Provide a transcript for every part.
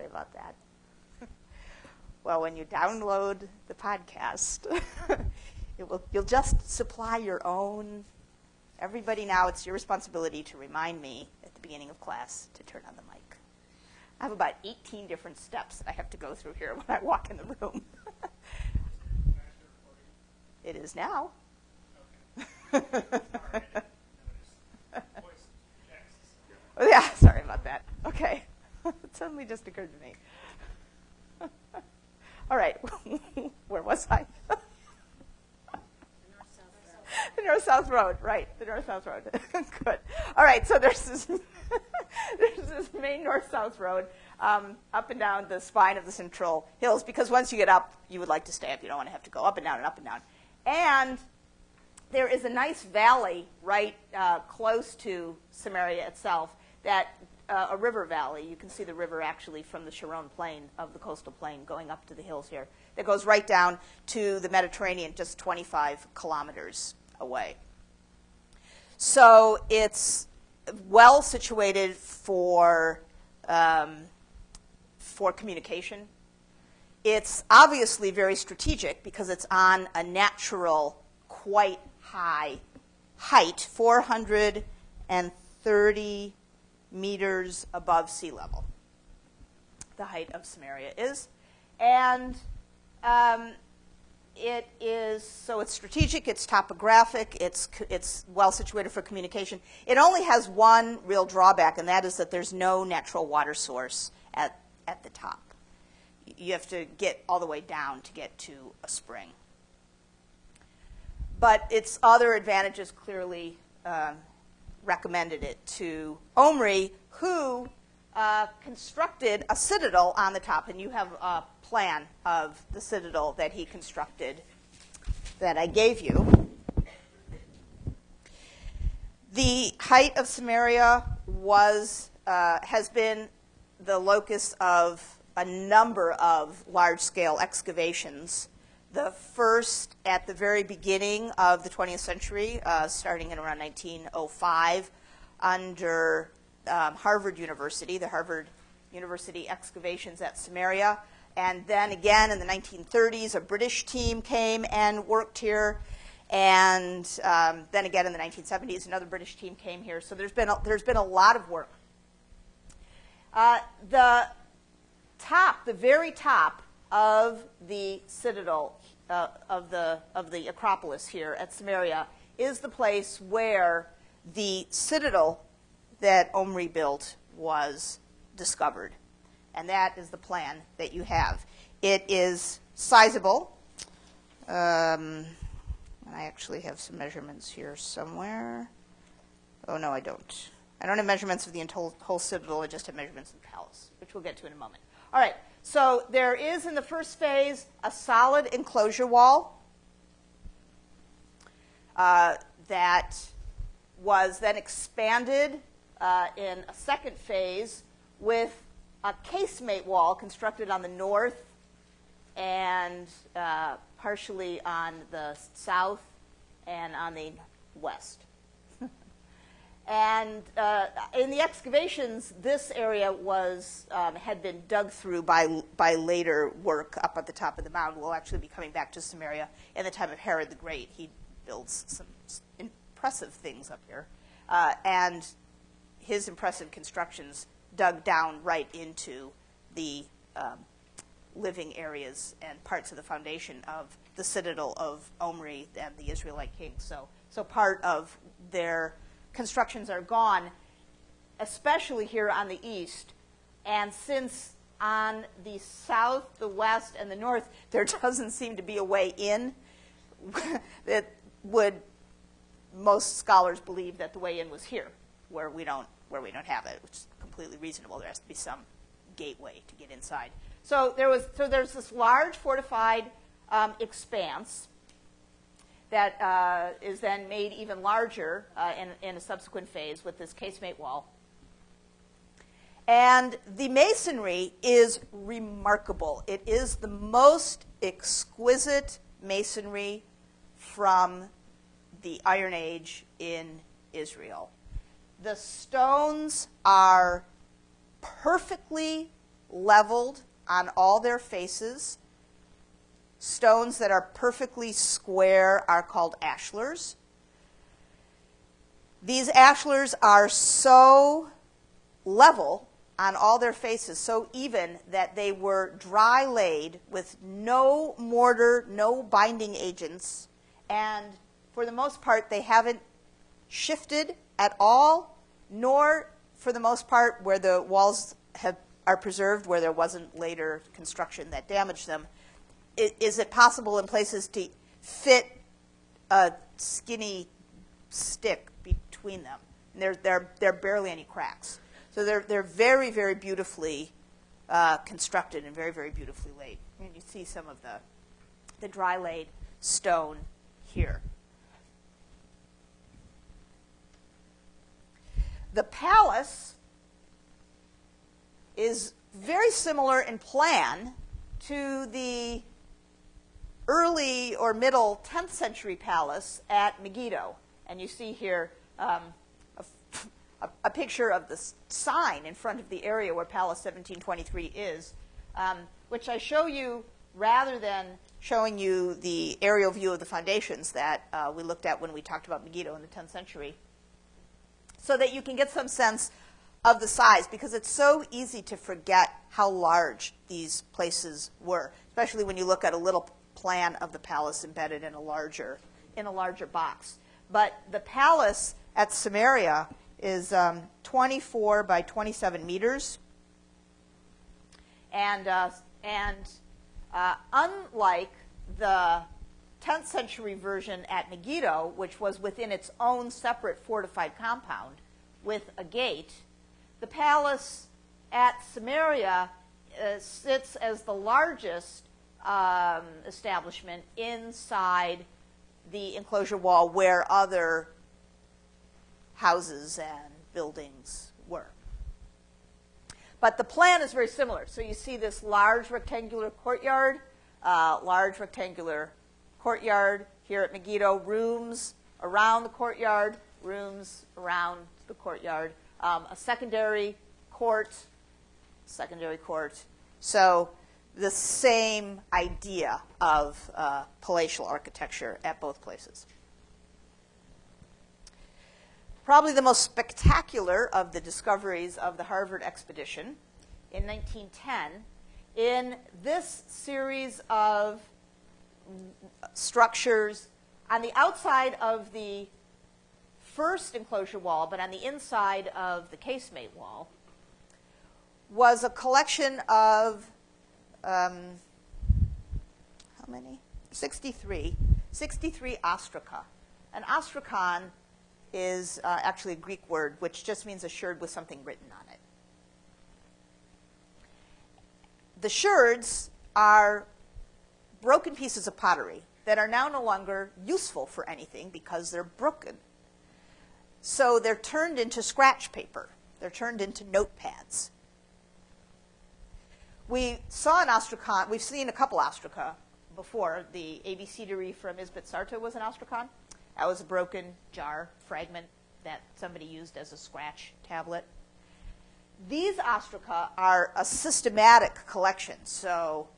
about that. Well, when you download the podcast, you'll just supply your own. Everybody now, it's your responsibility to remind me at the beginning of class to turn on the mic. I have about 18 different steps that I have to go through here when I walk in the room. It is now. Okay. Oh, yeah, sorry about that. Okay. It suddenly just occurred to me. All right. Where was I? The North-South Road, right. The North-South Road. Good. All right, so there's this main North-South Road up and down the spine of the Central Hills, because once you get up, you would like to stay up. You don't want to have to go up and down and up and down. And there is a nice valley right close to Samaria itself, that a river valley. You can see the river actually from the Sharon plain of the coastal plain going up to the hills here. That goes right down to the Mediterranean, just 25 kilometers away. So it's well situated for communication. It's obviously very strategic because it's on a natural, quite high height, 430 meters above sea level. The height of Samaria is. And it is, so it's strategic, it's topographic, it's well situated for communication. It only has one real drawback, and that is that there's no natural water source at the top. You have to get all the way down to get to a spring. But its other advantages clearly recommended it to Omri, who constructed a citadel on the top. And you have a plan of the citadel that he constructed that I gave you. The height of Samaria has been the locus of a number of large-scale excavations. The first at the very beginning of the 20th century, starting in around 1905, under Harvard University, the Harvard University excavations at Samaria. And then again in the 1930s, a British team came and worked here. And then again in the 1970s, another British team came here. So there's been a lot of work. The very top of the citadel of the Acropolis here at Samaria is the place where the citadel that Omri built was discovered. And that is the plan that you have. It is sizable. I actually have some measurements here somewhere. Oh, no, I don't. I don't have measurements of the whole citadel. I just have measurements of the palace, which we'll get to in a moment. All right, so there is in the first phase a solid enclosure wall that was then expanded in a second phase with a casemate wall constructed on the north and partially on the south and on the west. And in the excavations, this area had been dug through by later work up at the top of the mound. We'll actually be coming back to Samaria in the time of Herod the Great. He builds some impressive things up here. And his impressive constructions dug down right into the living areas and parts of the foundation of the citadel of Omri and the Israelite kings. So part of their constructions are gone, especially here on the east. And since on the south, the west, and the north, there doesn't seem to be a way in, that would most scholars believe that the way in was here, where we don't have it, which is completely reasonable. There has to be some gateway to get inside. So there's this large fortified expanse that is then made even larger in a subsequent phase with this casemate wall. And the masonry is remarkable. It is the most exquisite masonry from the Iron Age in Israel. The stones are perfectly leveled on all their faces. Stones that are perfectly square are called ashlars. These ashlars are so level on all their faces, so even that they were dry laid with no mortar, no binding agents, and for the most part they haven't shifted at all, nor for the most part where the walls are preserved, where there wasn't later construction that damaged them. Is it possible in places to fit a skinny stick between them? And there are barely any cracks. So they're very, very beautifully constructed and very, very beautifully laid. And you see some of the dry laid stone here. The palace is very similar in plan to the early or middle 10th century palace at Megiddo. And you see here a picture of the sign in front of the area where Palace 1723 is, which I show you rather than showing you the aerial view of the foundations that we looked at when we talked about Megiddo in the 10th century, so that you can get some sense of the size, because it's so easy to forget how large these places were, especially when you look at a little plan of the palace embedded in a larger box. But the palace at Samaria is 24 by 27 meters, and unlike the 10th century version at Megiddo, which was within its own separate fortified compound with a gate, the palace at Samaria sits as the largest establishment inside the enclosure wall where other houses and buildings were. But the plan is very similar. So you see this large rectangular courtyard here at Megiddo, rooms around the courtyard, a secondary court. So the same idea of palatial architecture at both places. Probably the most spectacular of the discoveries of the Harvard expedition in 1910, in this series of structures on the outside of the first enclosure wall, but on the inside of the casemate wall, was a collection of, how many? 63 ostraca. An ostracon is actually a Greek word, which just means a sherd with something written on it. The sherds are broken pieces of pottery that are now no longer useful for anything because they're broken. So they're turned into scratch paper. They're turned into notepads. We saw an ostracon. We've seen a couple ostraca before. The abecedary from Isbit Sarta was an ostracon. That was a broken jar fragment that somebody used as a scratch tablet. These ostraca are a systematic collection. So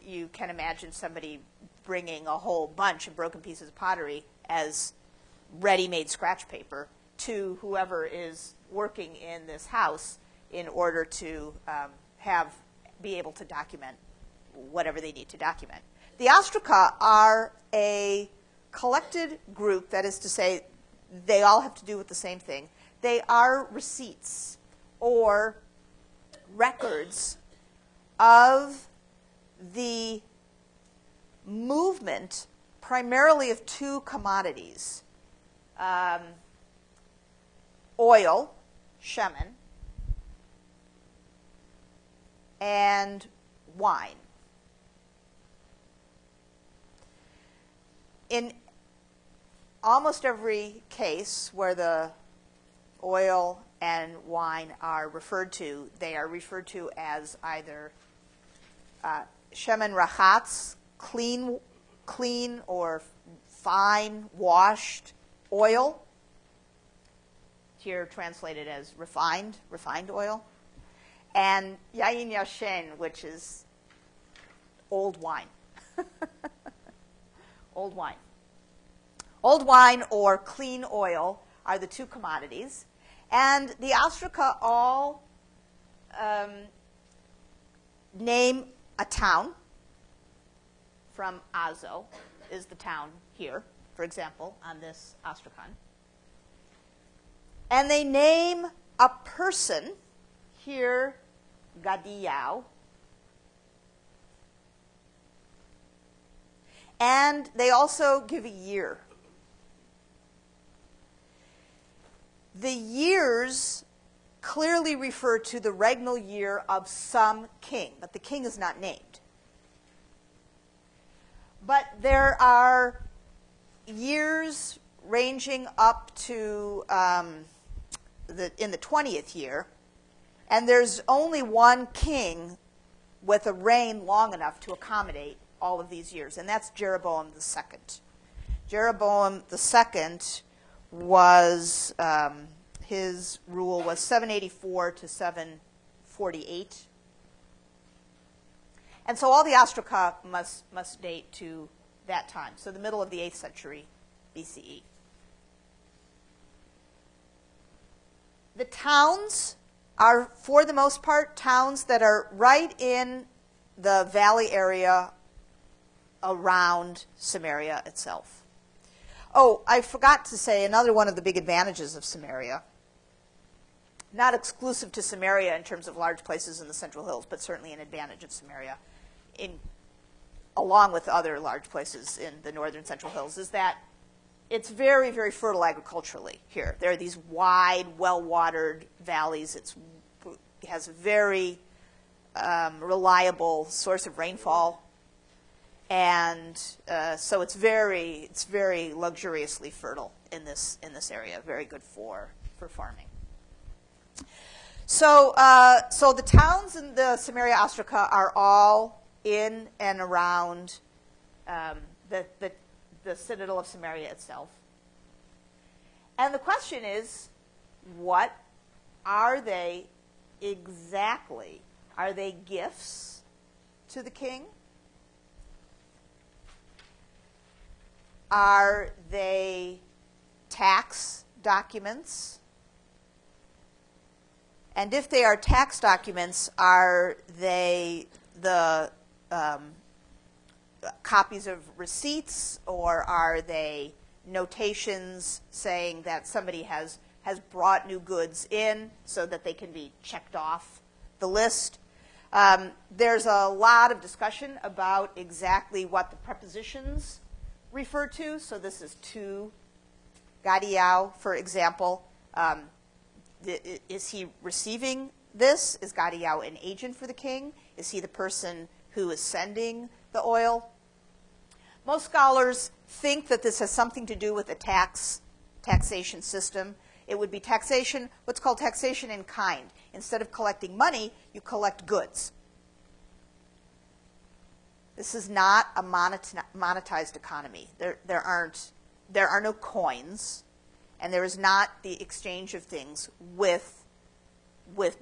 you can imagine somebody bringing a whole bunch of broken pieces of pottery as ready-made scratch paper to whoever is working in this house in order to be able to document whatever they need to document. The ostraca are a collected group, that is to say, they all have to do with the same thing. They are receipts or records of the movement primarily of two commodities, oil, shemen, and wine. In almost every case where the oil and wine are referred to, they are referred to as either shemen rachatz, clean or fine washed oil, here translated as refined oil, and yayin yashen, which is old wine. Old wine. Old wine or clean oil are the two commodities. And the ostraca all name a town. From Azo is the town here, for example, on this ostracan. And they name a person, here, Gadiyao. And they also give a year. The years clearly refer to the regnal year of some king, but the king is not named. But there are years ranging up to in the 20th year, and there's only one king with a reign long enough to accommodate all of these years, and that's Jeroboam II. Jeroboam II was, his rule was 784 to 748. And so all the ostraca must date to that time, so the middle of the 8th century BCE. The towns are, for the most part, towns that are right in the valley area around Samaria itself. Oh, I forgot to say another one of the big advantages of Samaria, not exclusive to Samaria in terms of large places in the Central Hills, but certainly an advantage of Samaria, along with other large places in the northern Central Hills, is that it's very, very fertile agriculturally here. There are these wide, well-watered valleys. It has a very reliable source of rainfall, and so it's very luxuriously fertile in this area. Very good for farming. So the towns in the Samaria ostraca are all in and around the Citadel of Samaria itself. And the question is, what are they exactly? Are they gifts to the king? Are they tax documents? And if they are tax documents, are they the copies of receipts, or are they notations saying that somebody has brought new goods in so that they can be checked off the list? There's a lot of discussion about exactly what the prepositions refer to. So this is to Gadiyao, for example. Is he receiving this? Is Gadiyao an agent for the king? Is he the person who is sending the oil? Most scholars think that this has something to do with a taxation system. It would be taxation, what's called taxation in kind. Instead of collecting money, you collect goods. This is not a monetized economy. There are no coins, and there is not the exchange of things with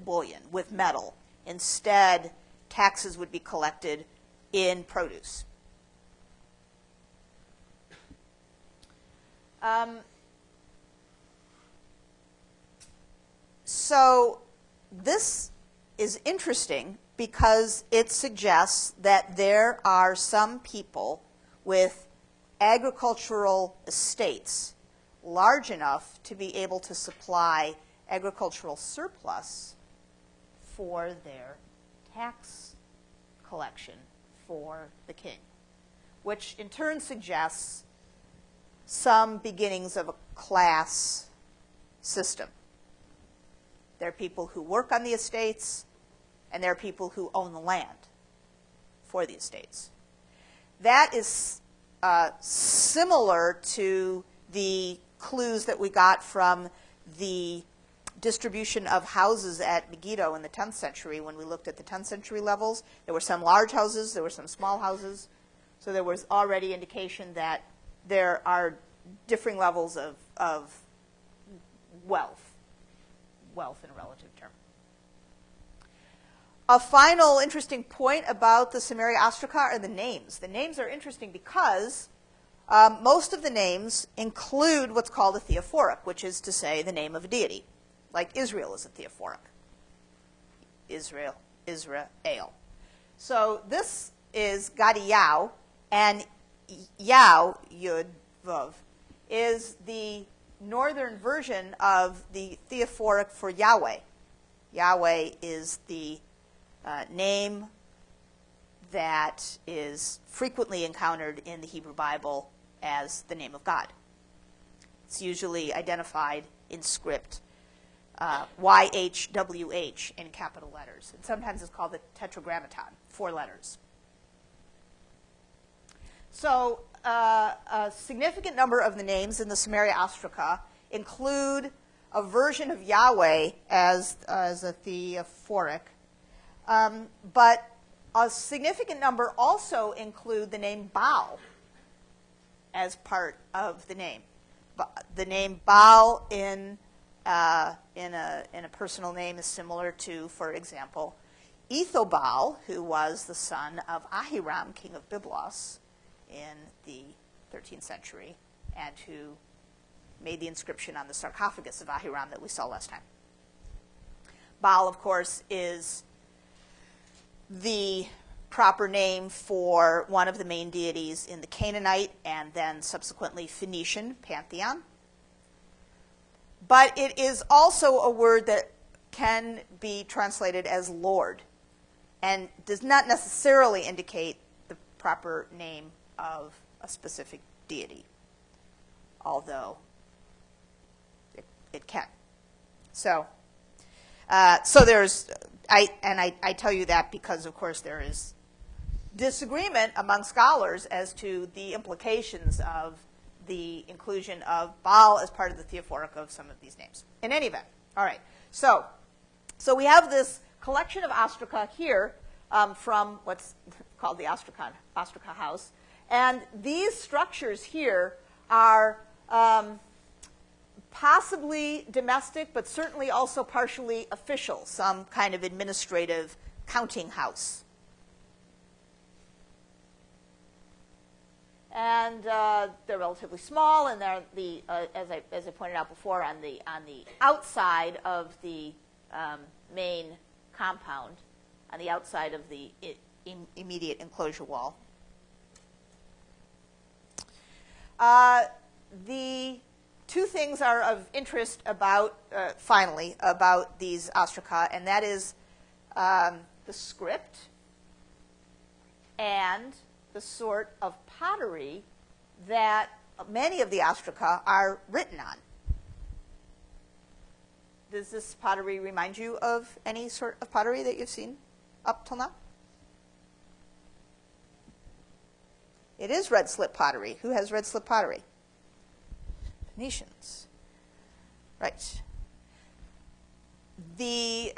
bullion, with metal. Instead, taxes would be collected in produce. So this is interesting because it suggests that there are some people with agricultural estates large enough to be able to supply agricultural surplus for their tax collection for the king, which in turn suggests some beginnings of a class system. There are people who work on the estates, and there are people who own the land for the estates. That is similar to the clues that we got from the distribution of houses at Megiddo in the 10th century when we looked at the 10th century levels. There were some large houses, there were some small houses, so there was already indication that there are differing levels of wealth in a relative term. A final interesting point about the Samaria ostraca are the names. The names are interesting because most of the names include what's called a Theophoric, which is to say the name of a deity. Like Israel is a Theophoric. Israel. So this is Gadiyahu, and Yao, Yud, Vav, is the northern version of the Theophoric for Yahweh. Yahweh is the name that is frequently encountered in the Hebrew Bible as the name of God. It's usually identified in script, YHWH in capital letters. And sometimes it's called the Tetragrammaton, 4 letters. So a significant number of the names in the Samaria ostraca include a version of Yahweh as a Theophoric, but a significant number also include the name Baal as part of the name. The name Baal in a personal name is similar to, for example, Ethobal, who was the son of Ahiram, king of Byblos, in the 13th century, and who made the inscription on the sarcophagus of Ahiram that we saw last time. Baal, of course, is the proper name for one of the main deities in the Canaanite and then subsequently Phoenician pantheon. But it is also a word that can be translated as Lord and does not necessarily indicate the proper name of a specific deity, although it can. So there's, I tell you that because, of course, there is disagreement among scholars as to the implications of the inclusion of Baal as part of the Theophoric of some of these names. In any event, all right. So we have this collection of ostraca here from what's called the ostraca house. And these structures here are possibly domestic, but certainly also partially official, some kind of administrative counting house. And they're relatively small, and they're as I pointed out before, on the outside of the main compound, on the outside of the immediate enclosure wall. The two things are of interest about, finally, about these ostraca, and that is the script and the sort of pottery that many of the ostraca are written on. Does this pottery remind you of any sort of pottery that you've seen up till now? It is red slip pottery. Who has red slip pottery? Phoenicians. Right. The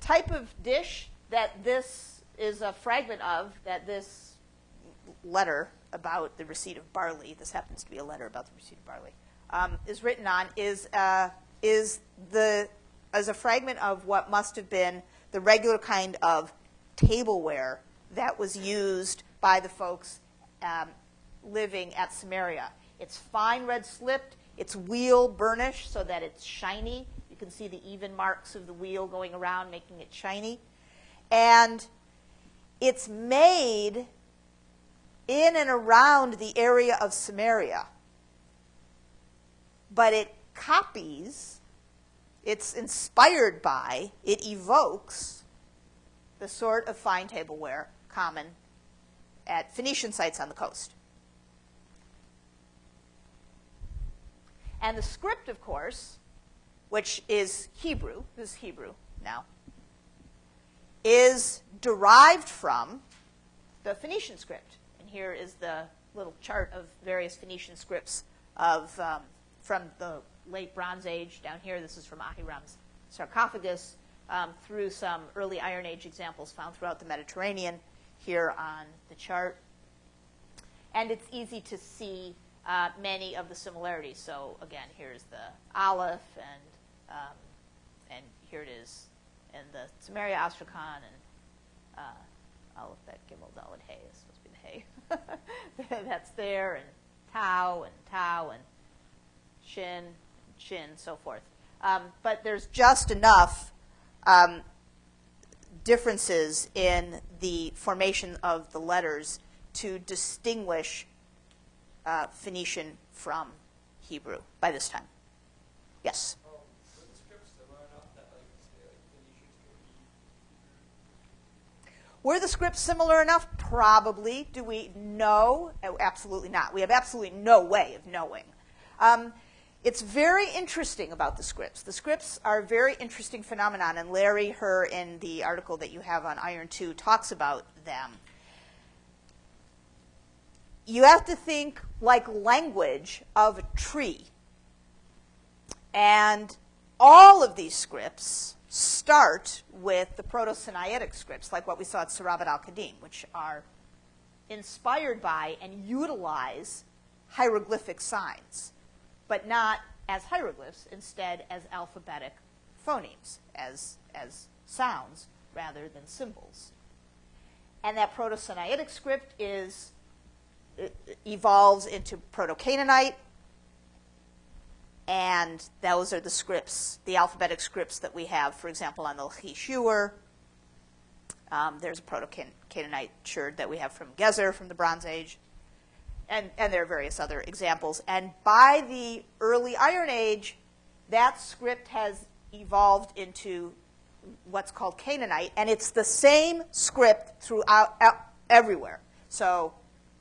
type of dish that this is a fragment of, that this letter about the receipt of barley, this happens to be a letter about the receipt of barley, is written on, is a fragment of what must have been the regular kind of tableware that was used by the folks living at Samaria. It's fine red slipped. It's wheel burnished so that it's shiny. You can see the even marks of the wheel going around, making it shiny. And it's made in and around the area of Samaria. But it copies, it's inspired by, it evokes the sort of fine tableware common at Phoenician sites on the coast. And the script, of course, which is Hebrew, this is Hebrew now, is derived from the Phoenician script. And here is the little chart of various Phoenician scripts of from the late Bronze Age. Down here, this is from Ahiram's sarcophagus, through some early Iron Age examples found throughout the Mediterranean here on the chart. And it's easy to see many of the similarities. So again, here's the Aleph, and here it is, and the Samaria, Ostrakhan, and Aleph, Bet, Gimel, Dalet, Hay is supposed to be the Hay. That's there, and Tau, and Shin, so forth. But there's just enough differences in the formation of the letters to distinguish Phoenician from Hebrew by this time. Yes? Were the scripts similar enough that, like, say, like, Phoenicians could be? Were the scripts similar enough? Probably. Do we know? Oh, absolutely not. We have absolutely no way of knowing. It's very interesting about the scripts. The scripts are a very interesting phenomenon, and Larry Herr, in the article that you have on Iron 2, talks about them. You have to think like language of a tree. And all of these scripts start with the Proto-Sinaitic scripts, like what we saw at Sarabat al-Qadim, which are inspired by and utilize hieroglyphic signs, but not as hieroglyphs, instead as alphabetic phonemes, as sounds rather than symbols. And that Proto-Sinaitic script evolves into Proto-Canaanite, and those are the scripts, the alphabetic scripts that we have, for example, on the Chishur. There's a Proto-Canaanite shur that we have from Gezer from the Bronze Age. And there are various other examples. And by the early Iron Age, that script has evolved into what's called Canaanite, and it's the same script throughout everywhere. So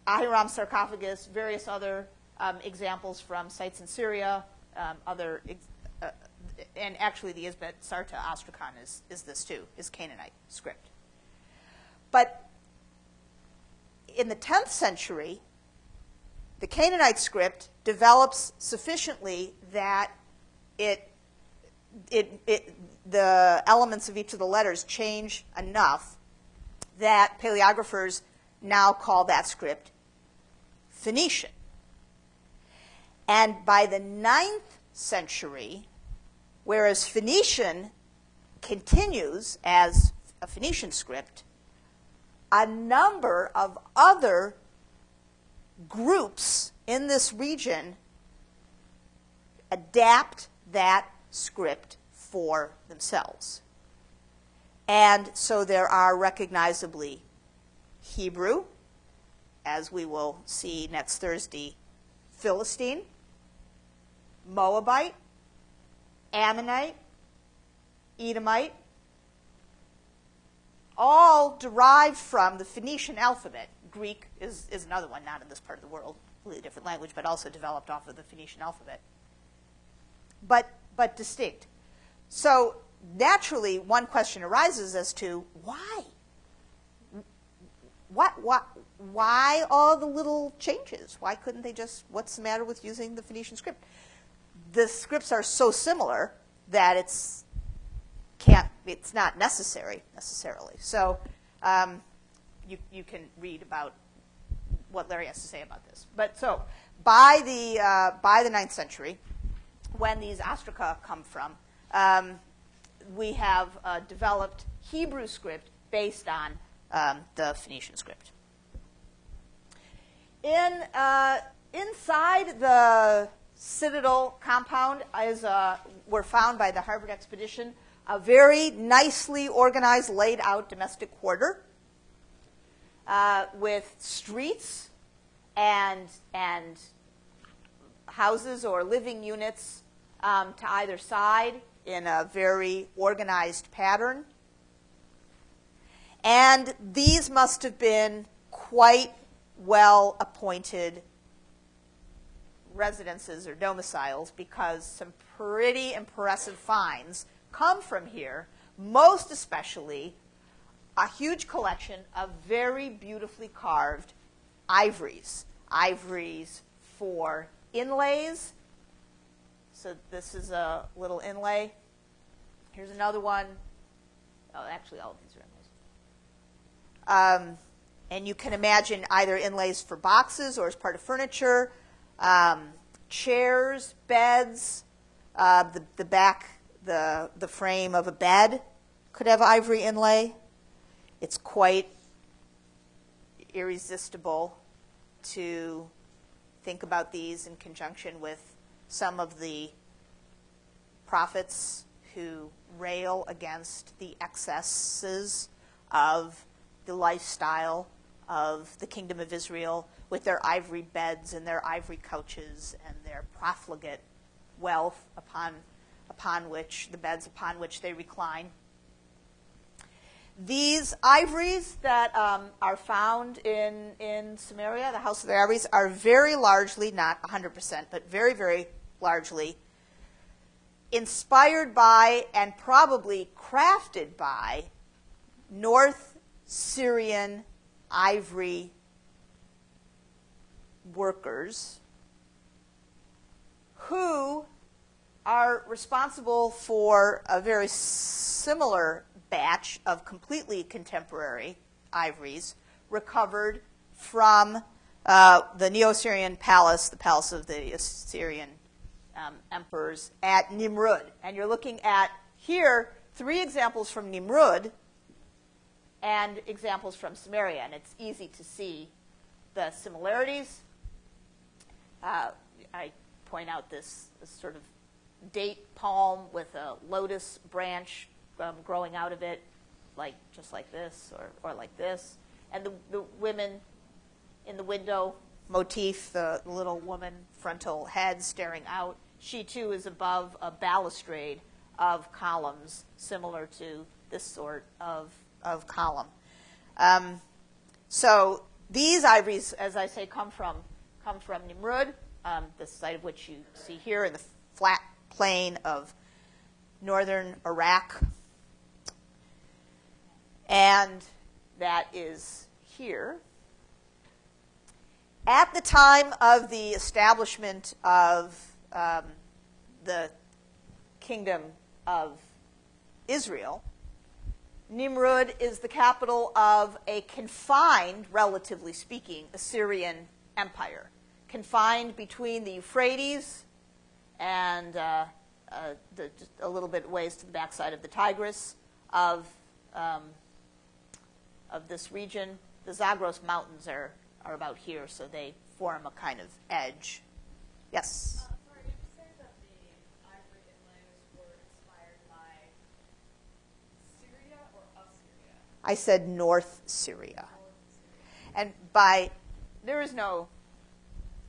Ahiram sarcophagus, various other examples from sites in Syria, and actually the Isbet Sarta Ostrakhan is this too, is Canaanite script. But in the 10th century, the Canaanite script develops sufficiently that the elements of each of the letters change enough that paleographers now call that script Phoenician. And by the 9th century, whereas Phoenician continues as a Phoenician script, a number of other groups in this region adapt that script for themselves. And so there are recognizably Hebrew, as we will see next Thursday, Philistine, Moabite, Ammonite, Edomite, all derived from the Phoenician alphabet. Greek is another one, not in this part of the world, completely different language, but also developed off of the Phoenician alphabet. But distinct. So naturally, one question arises as to why? Why all the little changes? Why couldn't they just, what's the matter with using the Phoenician script? The scripts are so similar that it's not necessary necessarily. So you can read about what Larry has to say about this. But so by the 9th century, when these ostraca come from, we have developed Hebrew script based on the Phoenician script. Inside the Citadel compound were found by the Harvard expedition a very nicely organized, laid out domestic quarter with streets and houses or living units to either side in a very organized pattern. And these must have been quite well appointed residences or domiciles, because some pretty impressive finds come from here, most especially a huge collection of very beautifully carved ivories. Ivories for inlays. So this is a little inlay. Here's another one. Oh, actually, all of these are inlays. And you can imagine either inlays for boxes or as part of furniture, chairs, beds, the frame of a bed could have ivory inlay. It's quite irresistible to think about these in conjunction with some of the prophets who rail against the excesses of the lifestyle of the kingdom of Israel with their ivory beds and their ivory couches and their profligate wealth upon which the beds upon which they recline. These ivories that are found in Samaria, the House of the Ivories, are very largely, not 100%, but very, very largely inspired by and probably crafted by North Syrian ivory workers who are responsible for a very similar batch of completely contemporary ivories recovered from the Neo-Assyrian palace, the palace of the Assyrian emperors at Nimrud. And you're looking at here 3 examples from Nimrud and examples from Samaria. And it's easy to see the similarities. I point out this sort of date palm with a lotus branch growing out of it, just like this or like this. And the women in the window motif, the little woman, frontal head staring out, she too is above a balustrade of columns similar to this sort of column. So these ivories, as I say, come from Nimrud, the site of which you see here in the flat plain of northern Iraq. And that is here. At the time of the establishment of the kingdom of Israel, Nimrud is the capital of a confined, relatively speaking, Assyrian empire, confined between the Euphrates and just a little bit ways to the backside of the Tigris of this region. The Zagros Mountains are about here, so they form a kind of edge. Yes? Sorry, did you say that the ivory inlays were inspired by Syria or Assyria? I said North Syria. And there is no,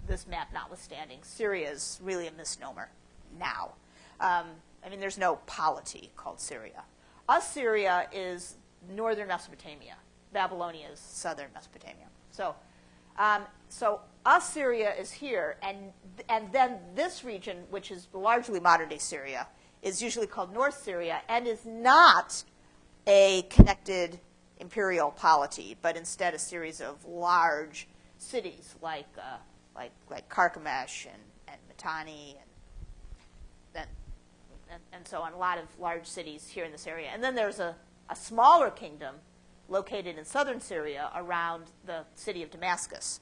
this map notwithstanding, Syria is really a misnomer now. There's no polity called Syria. Assyria is northern Mesopotamia. Babylonia is southern Mesopotamia. So Assyria is here, and then this region, which is largely modern-day Syria, is usually called North Syria and is not a connected imperial polity, but instead a series of large cities like Carchemish and Mitanni and so on, a lot of large cities here in this area. And then there's a smaller kingdom located in southern Syria around the city of Damascus.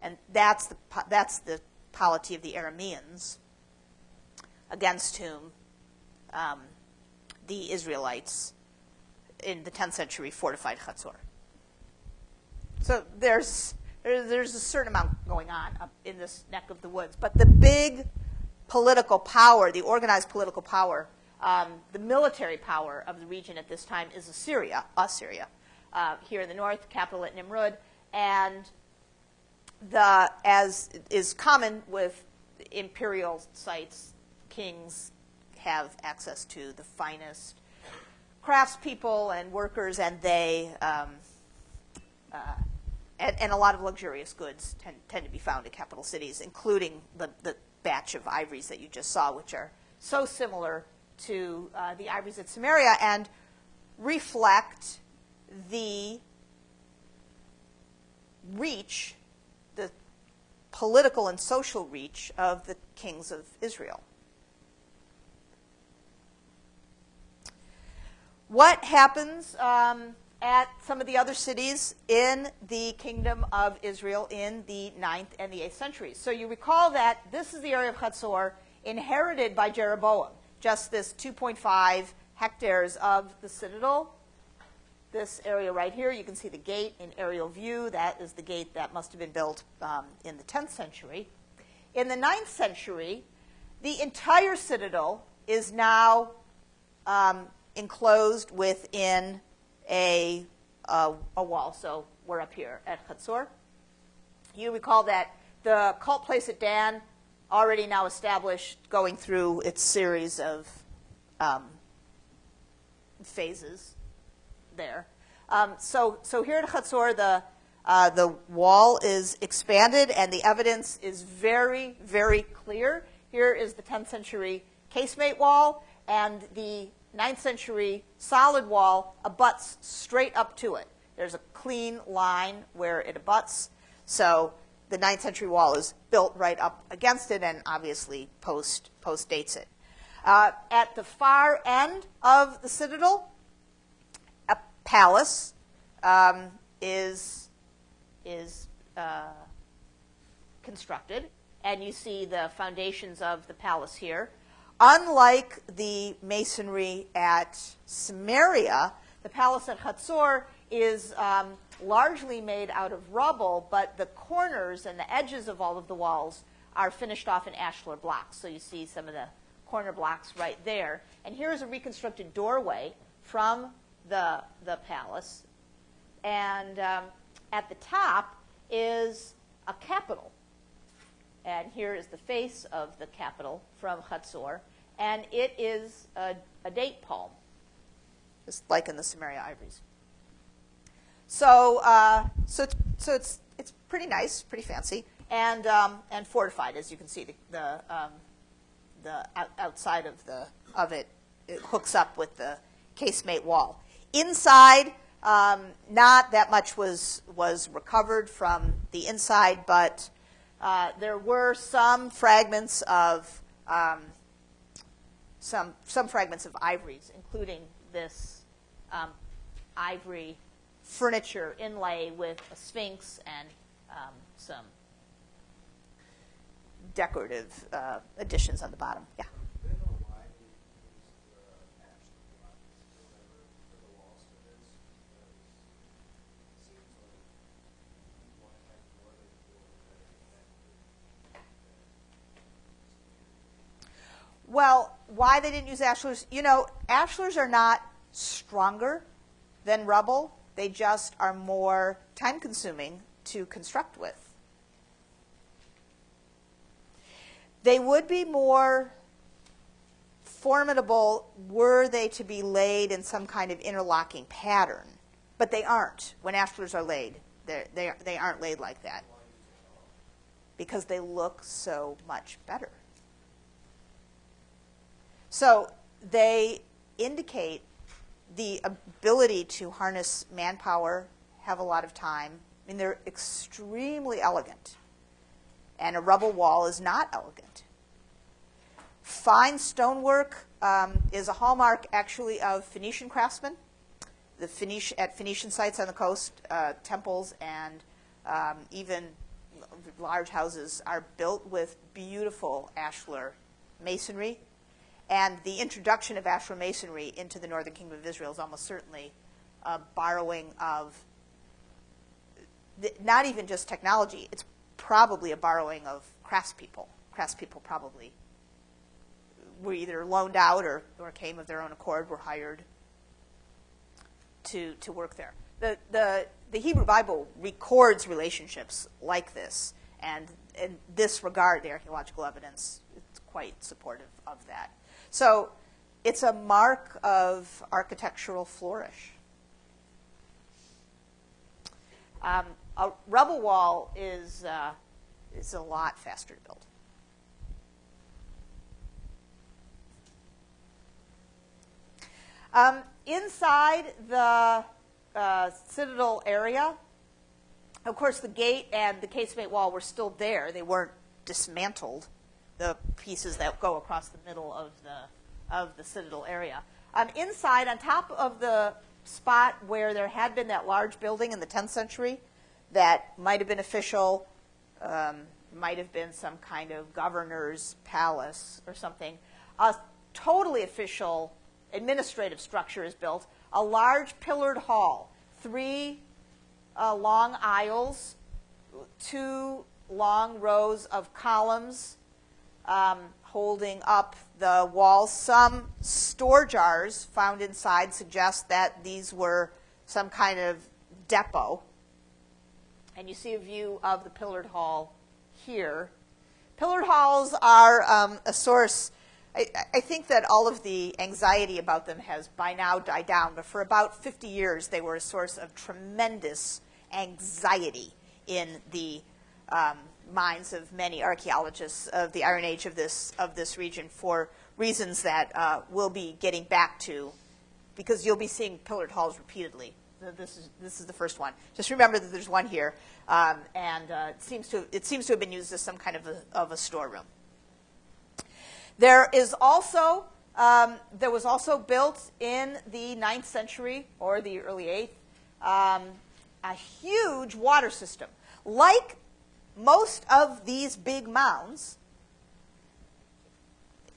And that's the polity of the Arameans, against whom the Israelites in the 10th century fortified Hazor. So there's a certain amount going on up in this neck of the woods. But the big political power, the organized political power, the military power of the region at this time is Assyria. Here in the north, capital at Nimrud, and as is common with imperial sites, kings have access to the finest craftspeople and workers, and they and a lot of luxurious goods tend to be found in capital cities, including the batch of ivories that you just saw, which are so similar to the ivories at Samaria and reflect the reach, the political and social reach of the kings of Israel. What happens at some of the other cities in the kingdom of Israel in the 9th and the 8th centuries? So you recall that this is the area of Hazor inherited by Jeroboam, just this 2.5 hectares of the citadel. This area right here, you can see the gate in aerial view. That is the gate that must have been built in the 10th century. In the 9th century, the entire citadel is now enclosed within a wall. So we're up here at Hazor. You recall that the cult place at Dan, already now established, going through its series of phases there. So here at Hazor, the wall is expanded, and the evidence is very, very clear. Here is the 10th century casemate wall, and the 9th century solid wall abuts straight up to it. There's a clean line where it abuts. So the 9th century wall is built right up against it, and obviously post-dates it. At the far end of the citadel, a palace is constructed, and you see the foundations of the palace here. Unlike the masonry at Samaria, the palace at Hazor is largely made out of rubble, but the corners and the edges of all of the walls are finished off in ashlar blocks. So you see some of the corner blocks right there. And here is a reconstructed doorway from the palace. And at the top is a capital. And here is the face of the capital from Hazor. And it is a date palm, just like in the Samaria Ivories. So it's pretty nice, pretty fancy, and fortified, as you can see. The outside of it hooks up with the casemate wall. Inside, not that much was recovered from the inside, but there were some fragments of some fragments of ivories, including this ivory furniture inlay with a sphinx and some decorative additions on the bottom. Yeah. Do they know why they used the actual blocks for the walls for this? Because it seems like you want to have more than Well, why they didn't use ashlars? You know, ashlars are not stronger than rubble. They just are more time-consuming to construct with. They would be more formidable were they to be laid in some kind of interlocking pattern, but they aren't. When ashlars are laid, they aren't laid like that because they look so much better. So they indicate the ability to harness manpower, have a lot of time. I mean, they're extremely elegant. And a rubble wall is not elegant. Fine stonework is a hallmark, actually, of Phoenician craftsmen. At Phoenician sites on the coast, temples and even large houses are built with beautiful ashlar masonry. And the introduction of ashlar masonry into the Northern Kingdom of Israel is almost certainly a borrowing of not even just technology. It's probably a borrowing of craftspeople. Craftspeople probably were either loaned out or came of their own accord, were hired to work there. The Hebrew Bible records relationships like this, and in this regard, the archaeological evidence is quite supportive of that. So it's a mark of architectural flourish. A rubble wall is a lot faster to build. Inside the citadel area, of course, the gate and the casemate wall were still there. They weren't dismantled, the pieces that go across the middle of the citadel area. Inside, on top of the spot where there had been that large building in the 10th century that might have been official, might have been some kind of governor's palace or something, a totally official administrative structure is built. A large pillared hall, 3 long aisles, 2 long rows of columns holding up the walls. Some store jars found inside suggest that these were some kind of depot. And you see a view of the pillared hall here. Pillared halls are a source. I think that all of the anxiety about them has by now died down, but for about 50 years they were a source of tremendous anxiety in the minds of many archaeologists of the Iron Age of this region for reasons that we'll be getting back to, because you'll be seeing pillared halls repeatedly. This is the first one. Just remember that there's one here, and it seems to have been used as some kind of a storeroom. There was also built in the 9th century or the early 8th a huge water system. Like most of these big mounds,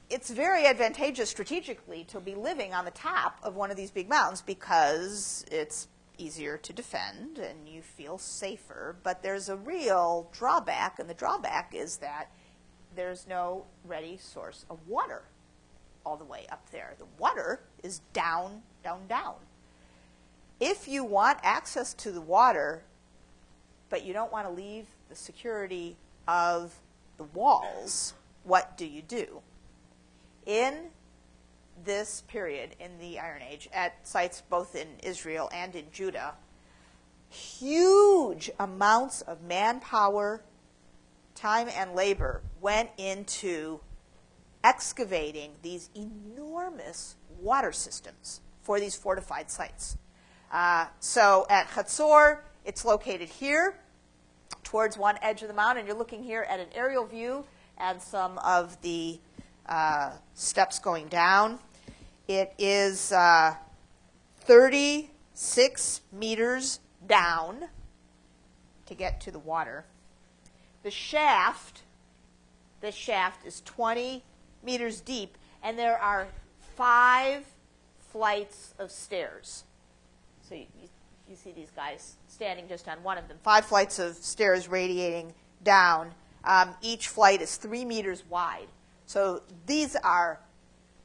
it's very advantageous strategically to be living on the top of one of these big mounds because it's easier to defend and you feel safer. But there's a real drawback, and the drawback is that there's no ready source of water all the way up there. The water is down, down, down. If you want access to the water, but you don't want to leave the security of the walls, what do you do? In this period, in the Iron Age, at sites both in Israel and in Judah, huge amounts of manpower, time, and labor went into excavating these enormous water systems for these fortified sites. So at Hazor, it's located here towards one edge of the mountain. You're looking here at an aerial view and some of the steps going down. It is 36 meters down to get to the water. The shaft is 20 meters deep, and there are 5 flights of stairs. So you see these guys standing just on one of them. 5 flights of stairs radiating down. Each flight is 3 meters wide. So these are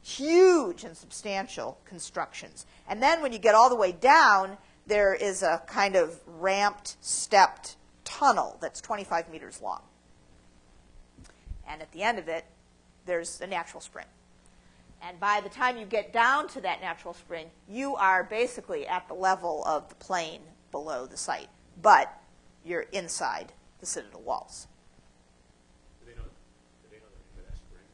huge and substantial constructions. And then when you get all the way down, there is a kind of ramped, stepped tunnel that's 25 meters long. And at the end of it, there's a natural spring. And by the time you get down to that natural spring, you are basically at the level of the plain below the site. But you're inside the citadel walls. Do they know the name of that spring?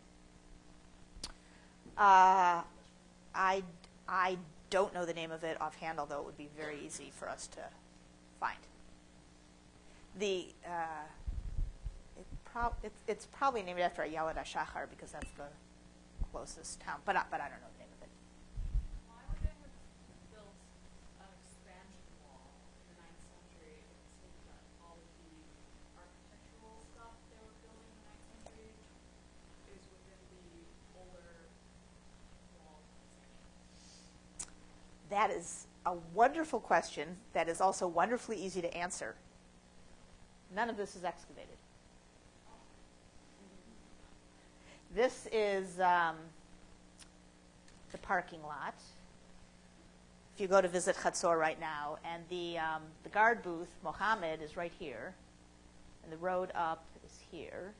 I don't know the name of it offhand, although it would be very easy for us to find. It's probably named after Ayala Shachar because that's the closest town, but I don't know the name of it. Why would they have built an expansion wall in the 9th century? It seems that all of the architectural stuff they were building in the 9th century is within the older wall section. That is a wonderful question that is also wonderfully easy to answer. None of this is excavated. This is the parking lot. If you go to visit Hazor right now, and the guard booth, Mohammed, is right here, and the road up is here.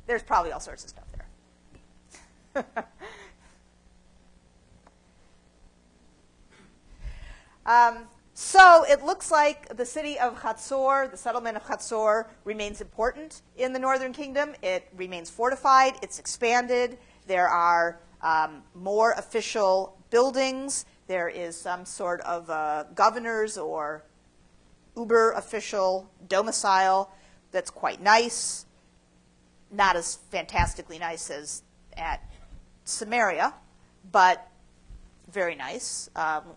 There's probably all sorts of stuff there. So it looks like the city of Hazor, the settlement of Hazor, remains important in the northern kingdom. It remains fortified. It's expanded. There are more official buildings. There is some sort of governor's or uber official domicile that's quite nice. Not as fantastically nice as at Samaria, but very nice,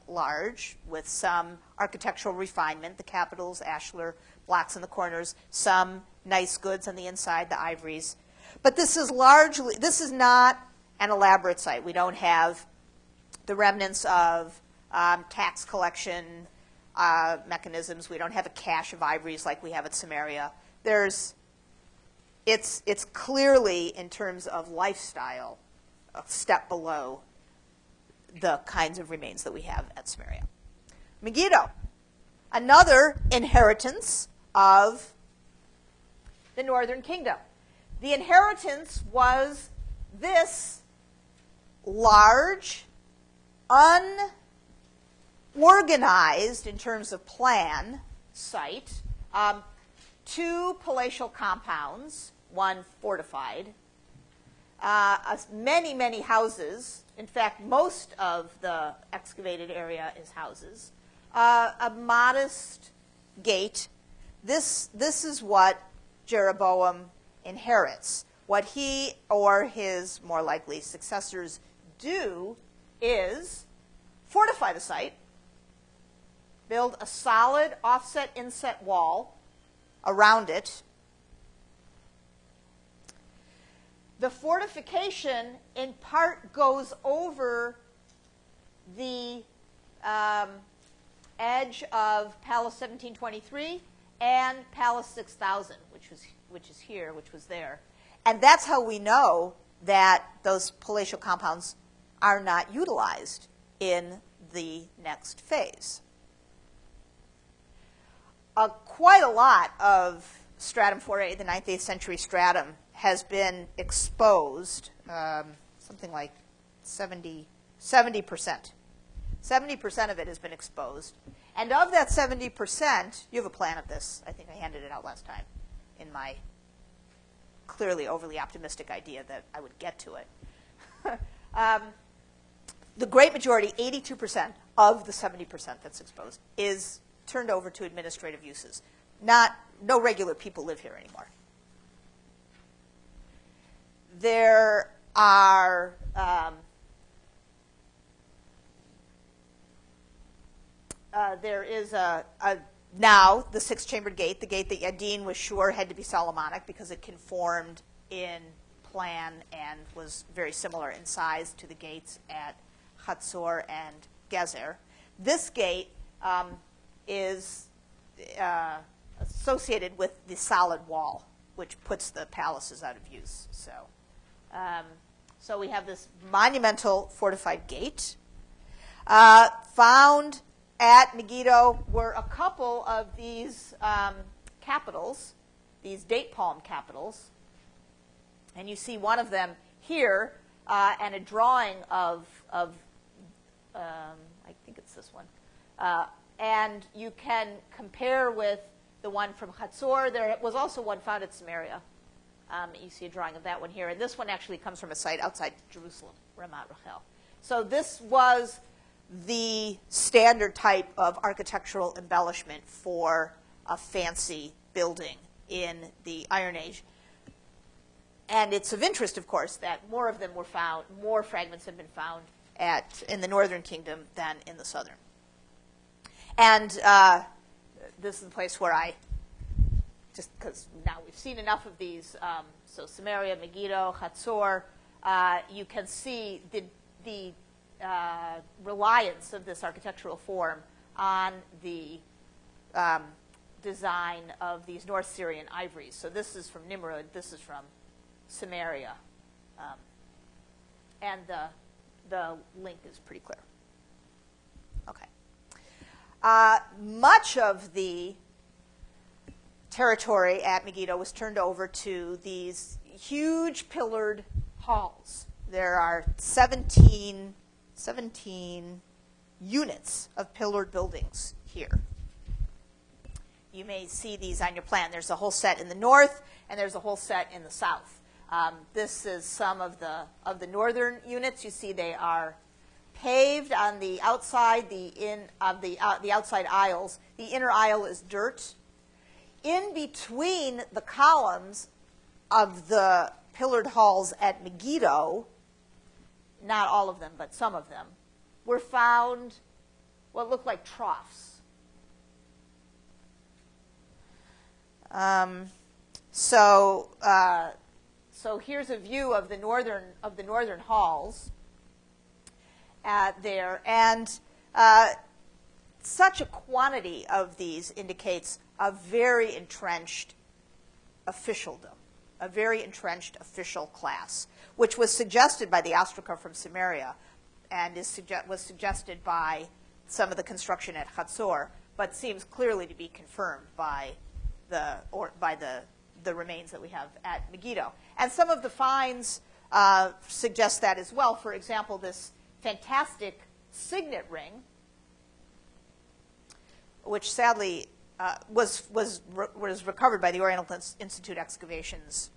large, with some architectural refinement, the capitals, ashlar, blocks in the corners, some nice goods on the inside, the ivories. But this is not an elaborate site. We don't have the remnants of tax collection mechanisms. We don't have a cache of ivories like we have at Samaria. It's clearly, in terms of lifestyle, a step below the kinds of remains that we have at Samaria. Megiddo, another inheritance of the northern kingdom. The inheritance was this large, unorganized in terms of plan site, two palatial compounds, one fortified, many, many houses. In fact, most of the excavated area is houses. A modest gate. This is what Jeroboam inherits. What he or his more likely successors do is fortify the site, build a solid offset inset wall around it. The fortification in part goes over the edge of Palace 1723 and Palace 6000, which is here, which was there. And that's how we know that those palatial compounds are not utilized in the next phase. Quite a lot of stratum 4A, the 9th, 8th century stratum, has been exposed, something like 70%. 70% of it has been exposed. And of that 70%, you have a plan of this. I think I handed it out last time in my clearly overly optimistic idea that I would get to it. The great majority, 82% of the 70% that's exposed, is turned over to administrative uses. No regular people live here anymore. There are there is now the six-chambered gate, the gate that Yadin was sure had to be Solomonic because it conformed in plan and was very similar in size to the gates at Hazor and Gezer. This gate is associated with the solid wall, which puts the palaces out of use. So we have this monumental fortified gate. Found at Megiddo were a couple of these capitals, these date palm capitals. And you see one of them here, and a drawing of I think it's this one. And you can compare with the one from Hazor. There was also one found at Samaria. You see a drawing of that one here. And this one actually comes from a site outside Jerusalem, Ramat Rachel. So this was the standard type of architectural embellishment for a fancy building in the Iron Age. And it's of interest, of course, that more of them were found, more fragments have been found in the northern kingdom than in the southern. And this is the place where just because now we've seen enough of these, so Samaria, Megiddo, Hazor, you can see the reliance of this architectural form on the design of these North Syrian ivories. So this is from Nimrud, this is from Samaria, and the link is pretty clear. Okay. Much of the territory at Megiddo was turned over to these huge pillared halls. There are 17 units of pillared buildings here. You may see these on your plan. There's a whole set in the north, and there's a whole set in the south. This is some of the northern units. You see they are paved on the outside, the outside aisles. The inner aisle is dirt. In between the columns of the pillared halls at Megiddo, not all of them, but some of them, were found what looked like troughs. So So here's a view of the northern halls there, and such a quantity of these indicates a very entrenched officialdom, a very entrenched official class, which was suggested by the ostraca from Samaria, and was suggested by some of the construction at Hazor, but seems clearly to be confirmed by the remains that we have at Megiddo. And some of the finds suggest that as well. For example, this fantastic signet ring, which sadly was recovered by the Oriental Institute excavations.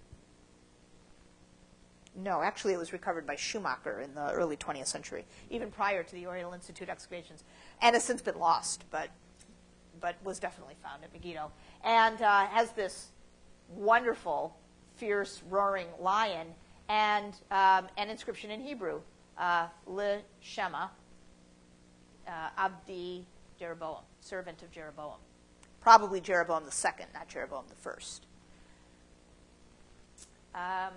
No, actually it was recovered by Schumacher in the early 20th century, even prior to the Oriental Institute excavations, and has since been lost, but was definitely found at Megiddo, and has this wonderful, fierce, roaring lion and an inscription in Hebrew, Le Shema, Abdi Jeroboam, servant of Jeroboam. Probably Jeroboam the second, not Jeroboam the first. And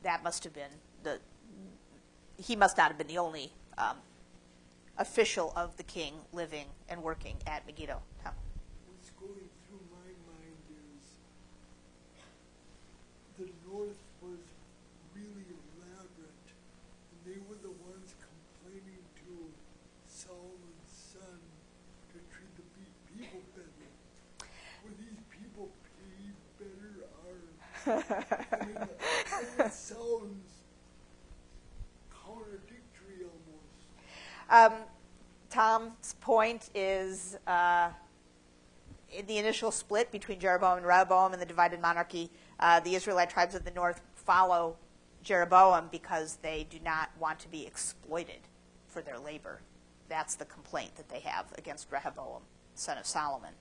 that must have been he must not have been the only official of the king living and working at Megiddo. Tom? What's going through my mind is the North was really elaborate, and they were the ones complaining to Solomon's son to treat the people better. Were these people paid better, or I mean, it sounds contradictory almost. Tom's point is in the initial split between Jeroboam and Rehoboam in the divided monarchy, the Israelite tribes of the north follow Jeroboam because they do not want to be exploited for their labor. That's the complaint that they have against Rehoboam, son of Solomon.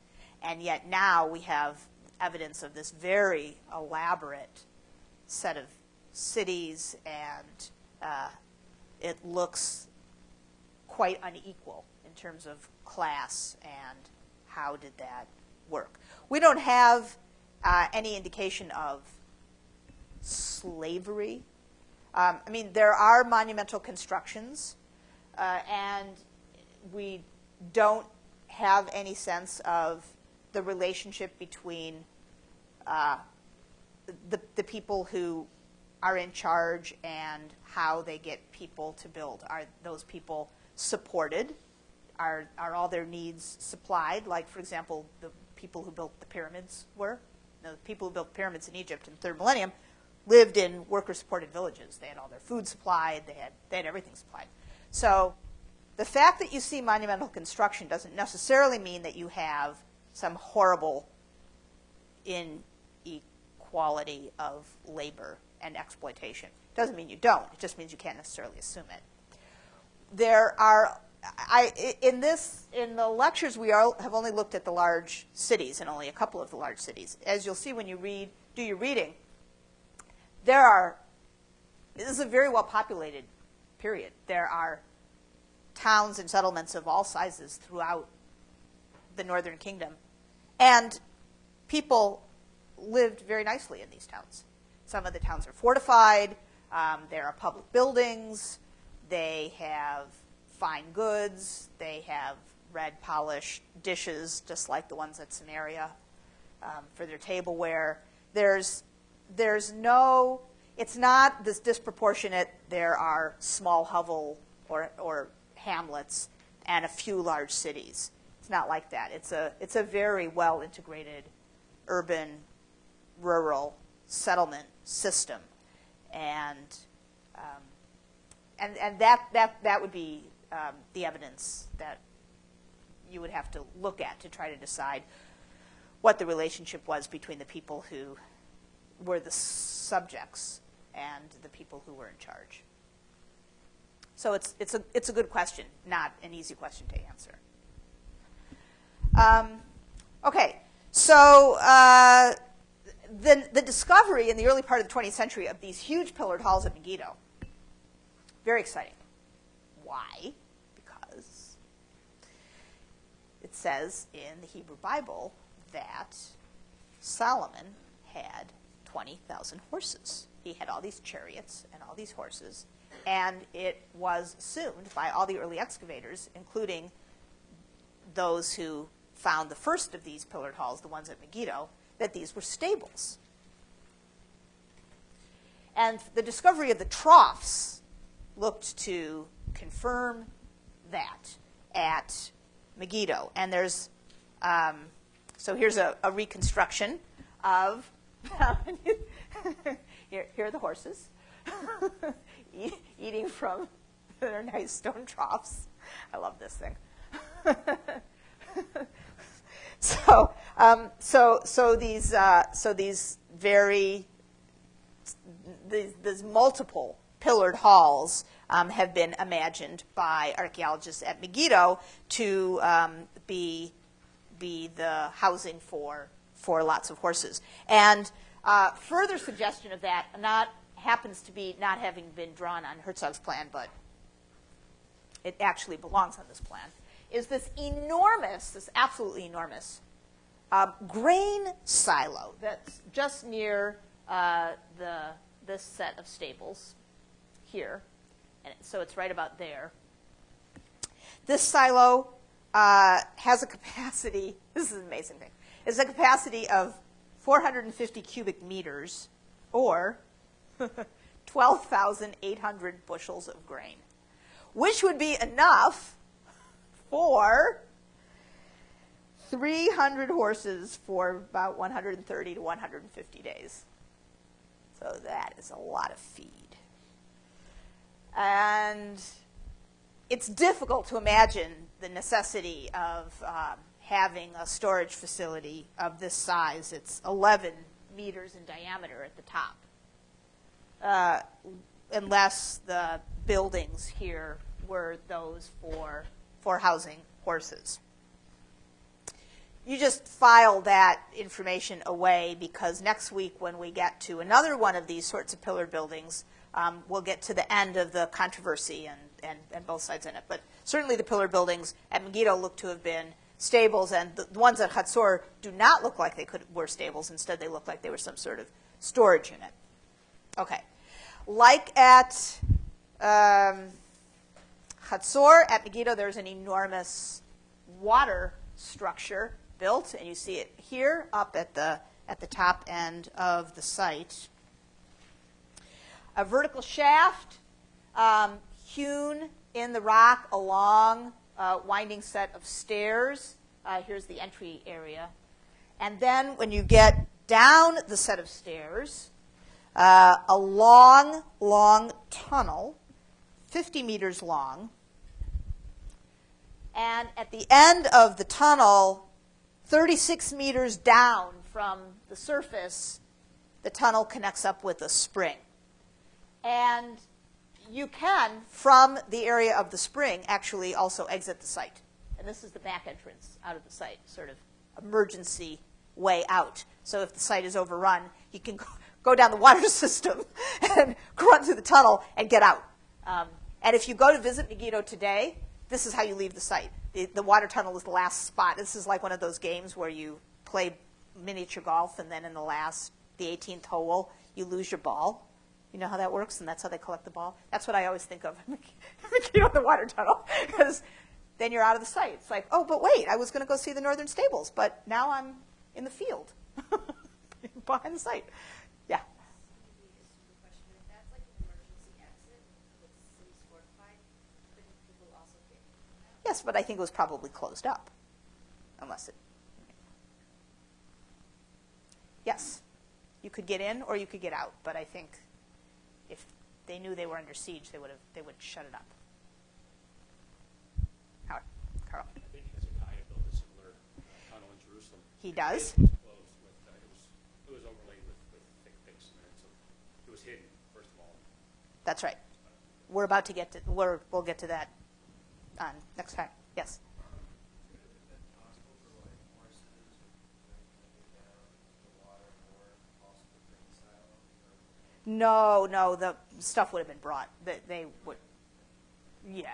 And yet now we have evidence of this very elaborate set of cities, and it looks quite unequal in terms of class and how did that work. We don't have any indication of slavery. I mean, there are monumental constructions, and we don't have any sense of the relationship between the people who are in charge and how they get people to build. Are those people supported? Are all their needs supplied? Like, for example, the people who built the pyramids were. The people who built pyramids in Egypt in the 3rd millennium lived in worker-supported villages. They had all their food supplied. They had everything supplied. So the fact that you see monumental construction doesn't necessarily mean that you have some horrible inequality of labor and exploitation. It doesn't mean you don't. It just means you can't necessarily assume it. There are, in the lectures, we have only looked at the large cities and only a couple of the large cities. As you'll see when you do your reading, this is a very well-populated period. There are towns and settlements of all sizes throughout the northern kingdom, and people lived very nicely in these towns. Some of the towns are fortified. There are public buildings. They have fine goods. They have red polished dishes, just like the ones at Samaria, for their tableware. It's not this disproportionate. There are small hovel or hamlets and a few large cities. It's not like that. It's a very well integrated urban, rural settlement system, and that would be the evidence that you would have to look at to try to decide what the relationship was between the people who were the subjects and the people who were in charge. So it's a good question, not an easy question to answer. Okay, so the discovery in the early part of the 20th century of these huge pillared halls at Megiddo, very exciting. Why? Because it says in the Hebrew Bible that Solomon had 20,000 horses. He had all these chariots and all these horses, and it was assumed by all the early excavators, including those who found the first of these pillared halls, the ones at Megiddo, that these were stables. And the discovery of the troughs looked to confirm that at Megiddo. And there's, so here's a reconstruction of, here are the horses eating from their nice stone troughs. I love this thing. So these multiple pillared halls have been imagined by archaeologists at Megiddo to be the housing for lots of horses. And further suggestion of that happens to be not having been drawn on Herzog's plan, but it actually belongs on this plan, is this absolutely enormous grain silo that's just near this set of stables here. And so it's right about there. This silo has a capacity, this is an amazing thing, it's a capacity of 450 cubic meters, or 12,800 bushels of grain, which would be enough for 300 horses for about 130 to 150 days. So that is a lot of feed. And it's difficult to imagine the necessity of having a storage facility of this size. It's 11 meters in diameter at the top, unless the buildings here were those for housing horses. You just file that information away, because next week when we get to another one of these sorts of pillared buildings, we'll get to the end of the controversy and both sides in it. But certainly the pillared buildings at Megiddo look to have been stables, and the ones at Hazor do not look like they were stables. Instead, they look like they were some sort of storage unit. Okay. Like at Hazor, at Megiddo, there's an enormous water structure built, and you see it here up at the top end of the site. A vertical shaft hewn in the rock along a winding set of stairs. Here's the entry area. And then when you get down the set of stairs, a long, long tunnel, 50 meters long. And at the end of the tunnel, 36 meters down from the surface, the tunnel connects up with a spring. And you can, from the area of the spring, actually also exit the site. And this is the back entrance out of the site, sort of emergency way out. So if the site is overrun, you can go down the water system and run through the tunnel and get out. And if you go to visit Megiddo today, this is how you leave the site. The water tunnel is the last spot. This is like one of those games where you play miniature golf, and then in the 18th hole, you lose your ball. You know how that works, and that's how they collect the ball? That's what I always think of Megiddo, the water tunnel, because then you're out of the site. It's like, oh, but wait, I was going to go see the northern stables, but now I'm in the field behind the site. Yeah. Yes, but I think it was probably closed up, unless it. Yes, you could get in or you could get out, but I think if they knew they were under siege, they would shut it up. Howard, Carl. I think Hezekiah built a similar tunnel in Jerusalem. He does. It was closed with, it was overlaid with thick cement, so it was hidden first of all. That's right. We're about to get to. We'll get to that next time. Yes. No, the stuff would have been brought. They would. Yeah,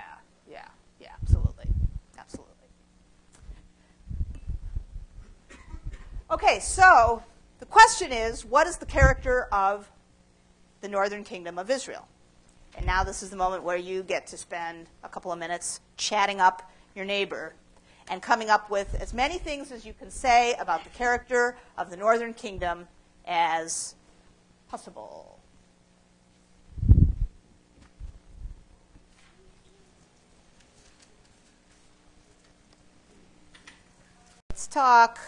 absolutely. Okay, so the question is, what is the character of the northern kingdom of Israel? And now this is the moment where you get to spend a couple of minutes chatting up your neighbor and coming up with as many things as you can say about the character of the northern kingdom as possible. Let's talk.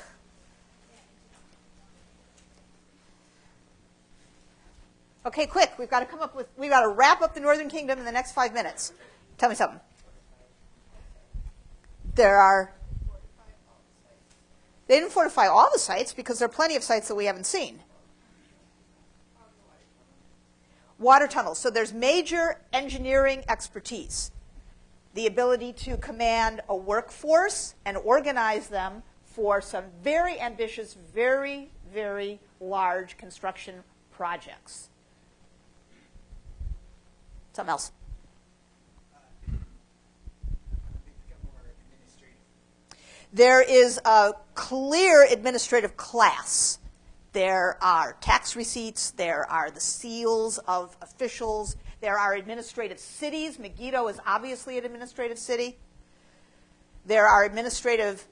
Okay, quick. We've got to wrap up the northern kingdom in the next 5 minutes. Tell me something. They didn't fortify all the sites because there are plenty of sites that we haven't seen. Water tunnels. So there's major engineering expertise. The ability to command a workforce and organize them for some very ambitious, very, very large construction projects. Something else. There is a clear administrative class. There are tax receipts. There are the seals of officials. There are administrative cities. Megiddo is obviously an administrative city. There are administrative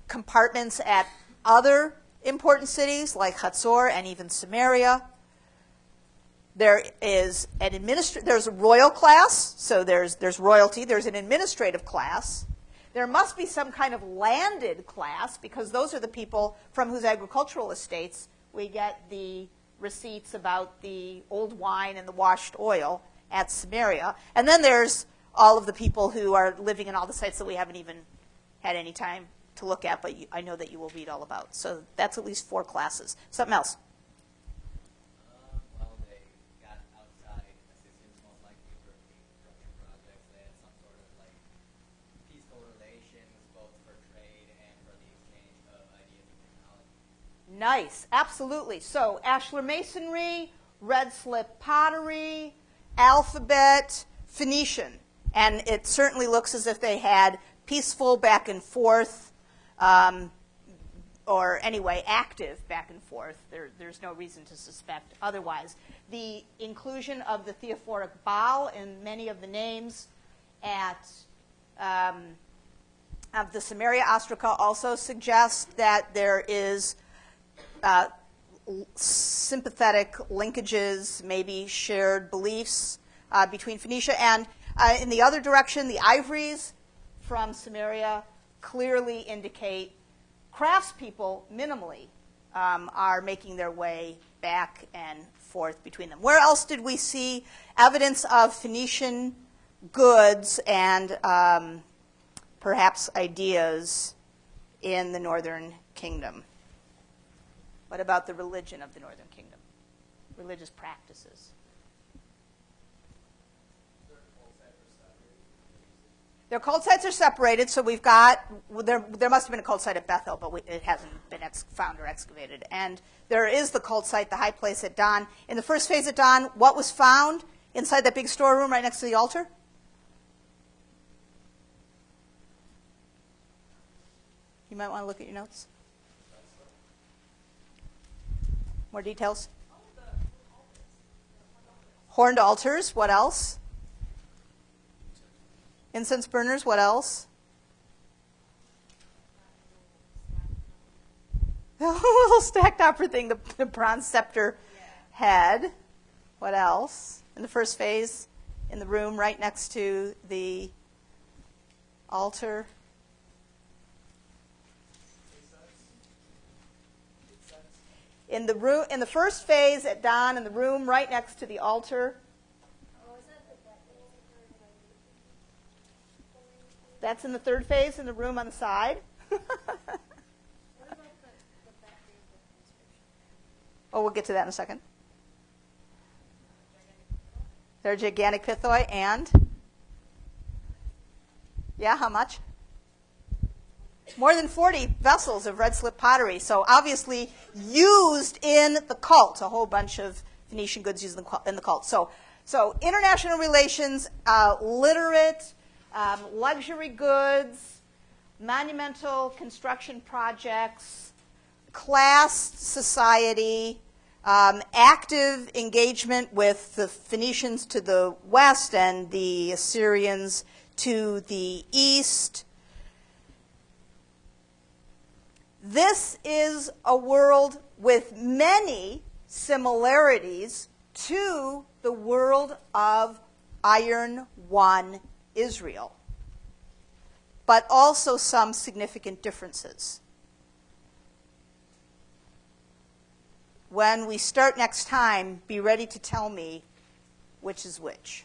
compartments at other important cities like Hazor and even Samaria. There is there's a royal class, so there's royalty. There's an administrative class. There must be some kind of landed class because those are the people from whose agricultural estates we get the receipts about the old wine and the washed oil at Samaria. And then there's all of the people who are living in all the sites that we haven't even had any time to look at, but I know that you will read all about. So that's at least 4 classes. Something else. Well, they got outside assistance most likely for construction projects. They had some sort of like peaceful relations, both for trade and for the exchange of ideas and technology. Nice, absolutely. So ashlar masonry, red slip pottery, alphabet, Phoenician. And it certainly looks as if they had peaceful back and forth, or anyway, active back and forth. There's no reason to suspect otherwise. The inclusion of the Theophoric Baal in many of the names of the Samaria ostraca also suggests that there is sympathetic linkages, maybe shared beliefs between Phoenicia. And in the other direction, the Ivories from Samaria clearly indicate craftspeople, minimally, are making their way back and forth between them. Where else did we see evidence of Phoenician goods and perhaps ideas in the northern kingdom? What about the religion of the northern kingdom? Religious practices. Their cult sites are separated, so we've got, there must have been a cult site at Bethel, but it hasn't been found or excavated. And there is the cult site, the high place at Dan. In the first phase at Dan, what was found inside that big storeroom right next to the altar? You might want to look at your notes. More details? Horned altars, what else? Incense burners, what else? The little stacked copper thing the bronze scepter had. What else? In the first phase, in the room right next to the altar. In the first phase at dawn, in the room right next to the altar. That's in the third phase, in the room on the side. Oh, we'll get to that in a second. They're gigantic pithoi and? Yeah, how much? More than 40 vessels of red slip pottery. So obviously used in the cult. A whole bunch of Phoenician goods used in the cult. So international relations, literate, luxury goods, monumental construction projects, class society, active engagement with the Phoenicians to the west and the Assyrians to the east. This is a world with many similarities to the world of Iron One Israel, but also some significant differences. When we start next time, be ready to tell me which is which.